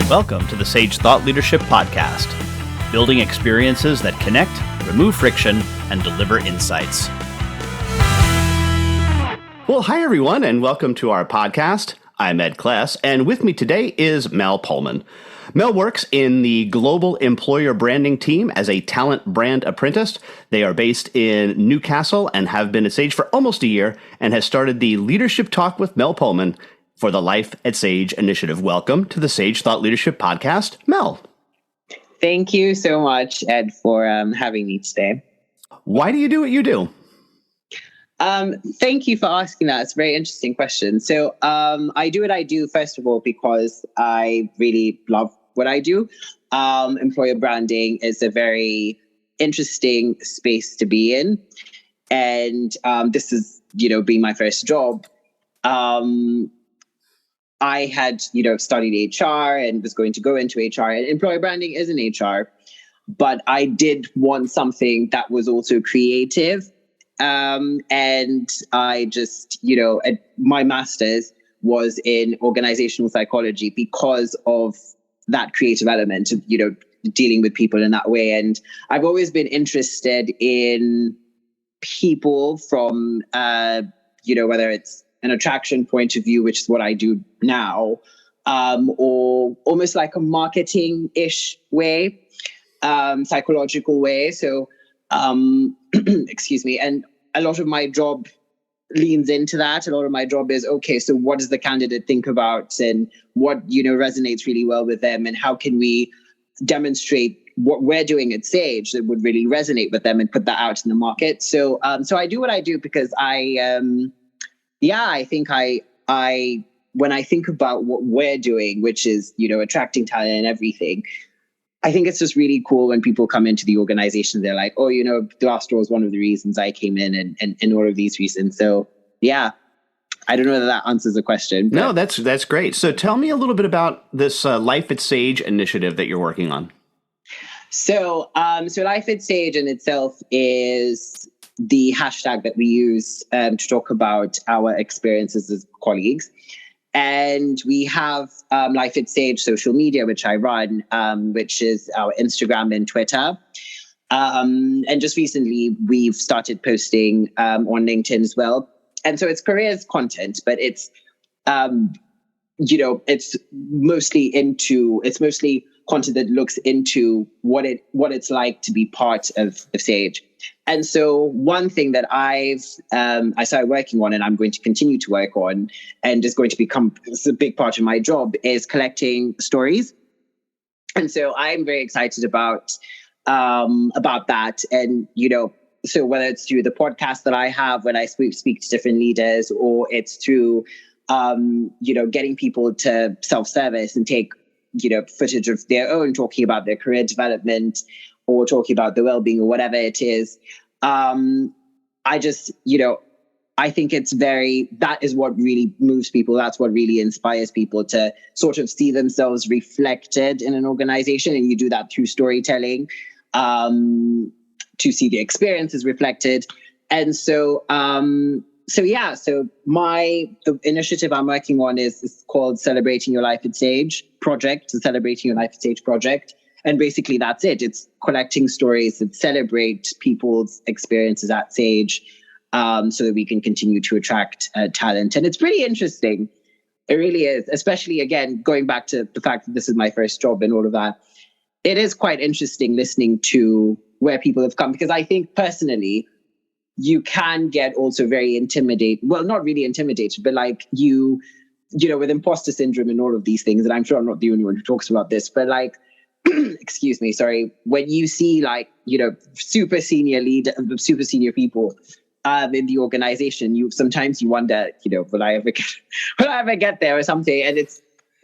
Welcome to the Sage Thought Leadership Podcast, building experiences that connect, remove friction, and deliver insights. Well, hi everyone, and welcome to our podcast. I'm Ed Kless, and with me today is Mel Pollman. Mel works in the global employer branding team as a Talent Brand Apprentice. They are based in Newcastle and have been at Sage for almost a year and has started the Leadership Talk with Mel Pollman for the LifeatSage initiative. Welcome to the Sage Thought Leadership Podcast, Mel. Thank you so much, Ed, for having me today. Why do you do what you do? Thank you for asking that. It's a very interesting question. So I do what I do, first of all, because I really love what I do. Employer branding is a very interesting space to be in. And this is, being my first job. I had, studied HR and was going to go into HR, and employer branding is in HR, but I did want something that was also creative. And I just, my master's was in organizational psychology because of that creative element of, dealing with people in that way. And I've always been interested in people from, whether it's an attraction point of view, which is what I do now, or almost like a marketing-ish way, psychological way. So, excuse me. And a lot of my job leans into that. A lot of my job is, okay, so what does the candidate think about and what, resonates really well with them, and how can we demonstrate what we're doing at Sage that would really resonate with them and put that out in the market. So I do what I do because I think I when I think about what we're doing, which is, attracting talent and everything, I think it's just really cool when people come into the organization. They're like, oh, Glassdoor is one of the reasons I came in and all of these reasons. So, yeah, I don't know whether that answers the question. But... No, that's great. So tell me a little bit about this LifeatSage initiative that you're working on. So LifeatSage in itself is the hashtag that we use to talk about our experiences as colleagues. And we have LifeatSage social media, which I run, which is our Instagram and Twitter. And just recently, we've started posting on LinkedIn as well. And so it's careers content, but it's, it's mostly content that looks into what it's like to be part of Sage. And so one thing that I started working on, and I'm going to continue to work on, and is going to become a big part of my job, is collecting stories. And so I'm very excited about that. And, so whether it's through the podcast that I have when I speak to different leaders, or it's through, getting people to self-service and take, footage of their own, talking about their career development or talking about the well-being or whatever it is. I just, I think that is what really moves people. That's what really inspires people to sort of see themselves reflected in an organization. And you do that through storytelling, to see the experiences reflected. And so, the initiative I'm working on is called Celebrating Your Life at Sage Project, the Celebrating Your Life at Sage Project. And basically that's it. It's collecting stories that celebrate people's experiences at Sage, so that we can continue to attract talent. And it's pretty interesting. It really is, especially, again, going back to the fact that this is my first job and all of that. It is quite interesting listening to where people have come, because I think personally, you can get also very intimidated. Well, not really intimidated, but like with imposter syndrome and all of these things. And I'm sure I'm not the only one who talks about this, but like, excuse me, sorry. When you see super senior people in the organization, sometimes you wonder, will I ever get there or something? And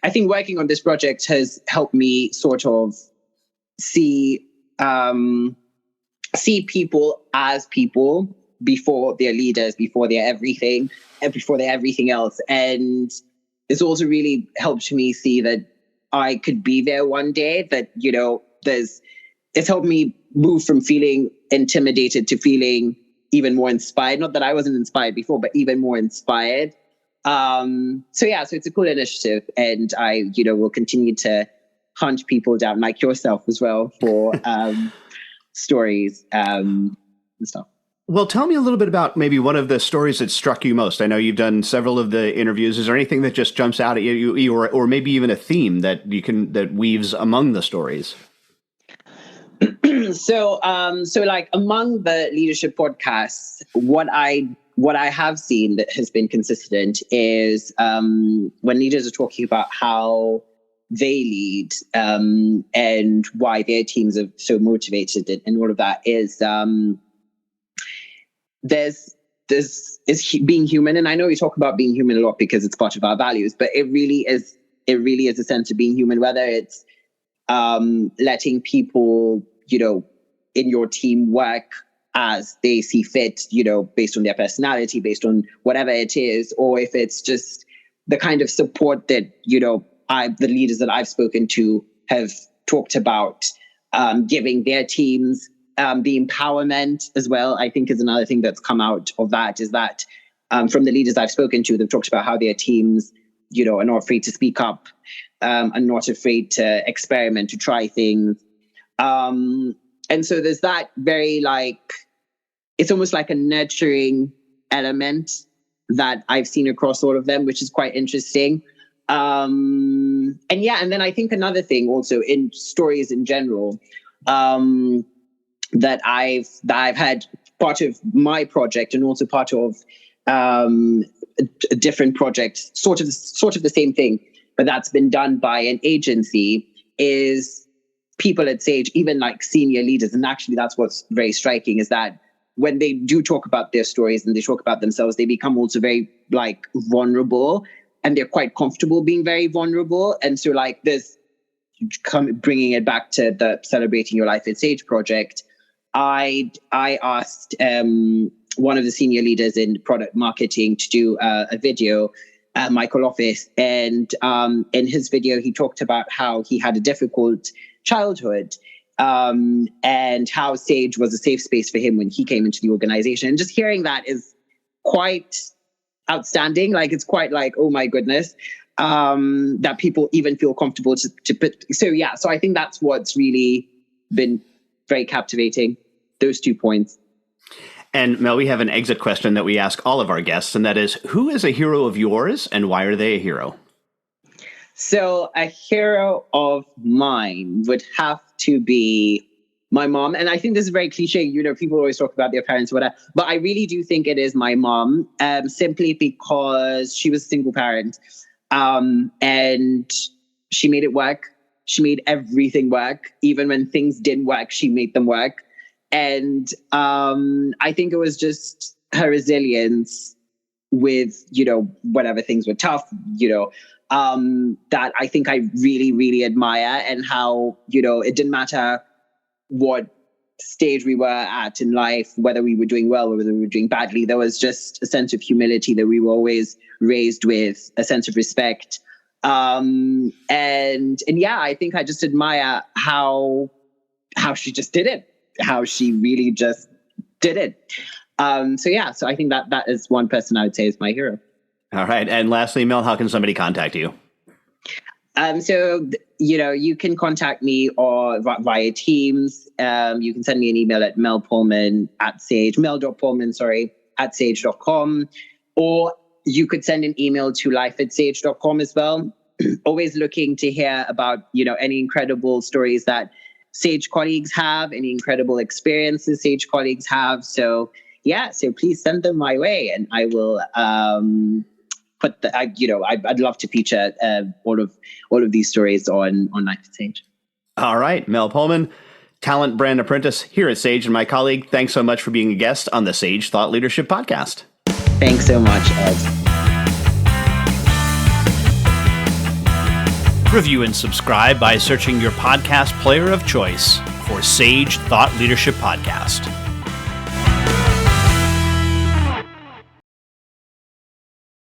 I think working on this project has helped me sort of see people as people before they're leaders, before they're everything, and before they're everything else. And it's also really helped me see that I could be there one day, that, it's helped me move from feeling intimidated to feeling even more inspired. Not that I wasn't inspired before, but even more inspired. So it's a cool initiative, and I, will continue to hunt people down, like yourself as well, for stories and stuff. Well, tell me a little bit about maybe one of the stories that struck you most. I know you've done several of the interviews. Is there anything that just jumps out at you, or maybe even a theme that weaves among the stories? So like among the leadership podcasts, what I have seen that has been consistent is when leaders are talking about how they lead and why their teams are so motivated and all of that is there's being human. And I know we talk about being human a lot because it's part of our values, but it really is a sense of being human, whether it's letting people, in your team work as they see fit, based on their personality, based on whatever it is, or if it's just the kind of support that, the leaders that I've spoken to have talked about, giving their teams. The empowerment as well, I think, is another thing that's come out of that, is that from the leaders I've spoken to, they've talked about how their teams, are not afraid to speak up, and not afraid to experiment, to try things. And so there's that very it's almost like a nurturing element that I've seen across all of them, which is quite interesting. And then I think another thing also in stories in general, that I've had part of my project and also part of a different project, sort of the same thing, but that's been done by an agency, is people at Sage, even like senior leaders. And actually that's what's very striking, is that when they do talk about their stories and they talk about themselves, they become also very vulnerable, and they're quite comfortable being very vulnerable. And so this, bringing it back to the Celebrating Your Life at Sage project, I asked one of the senior leaders in product marketing to do a video, Michael Office, and in his video he talked about how he had a difficult childhood, and how Sage was a safe space for him when he came into the organization. And just hearing that is quite outstanding. It's quite oh my goodness, that people even feel comfortable to put. So I think that's what's really been very captivating, those 2 points. And Mel, we have an exit question that we ask all of our guests, and that is, who is a hero of yours and why are they a hero? So a hero of mine would have to be my mom. And I think this is very cliche, people always talk about their parents, whatever, but I really do think it is my mom, simply because she was a single parent, and she made it work. She made everything work. Even when things didn't work, she made them work. And I think it was just her resilience with, whatever things were tough, that I think I really, really admire, and how, it didn't matter what stage we were at in life, whether we were doing well or whether we were doing badly, there was just a sense of humility that we were always raised with, a sense of respect. I think I just admire how she just did it, how she really just did it. So I think that is one person I would say is my hero. All right. And lastly, Mel, how can somebody contact you? You can contact me or via Teams. You can send me an email at mel.pollman at sage.com, or you could send an email to lifeatsage.com as well. Always looking to hear about, any incredible stories that Sage colleagues have, any incredible experiences Sage colleagues have. So please send them my way, and I will I'd love to feature all of these stories on LifeatSage. All right, Mel Pollman, Talent Brand Apprentice here at Sage, and my colleague, thanks so much for being a guest on the Sage Thought Leadership Podcast. Thanks so much, Ed. Review and subscribe by searching your podcast player of choice for Sage Thought Leadership Podcast.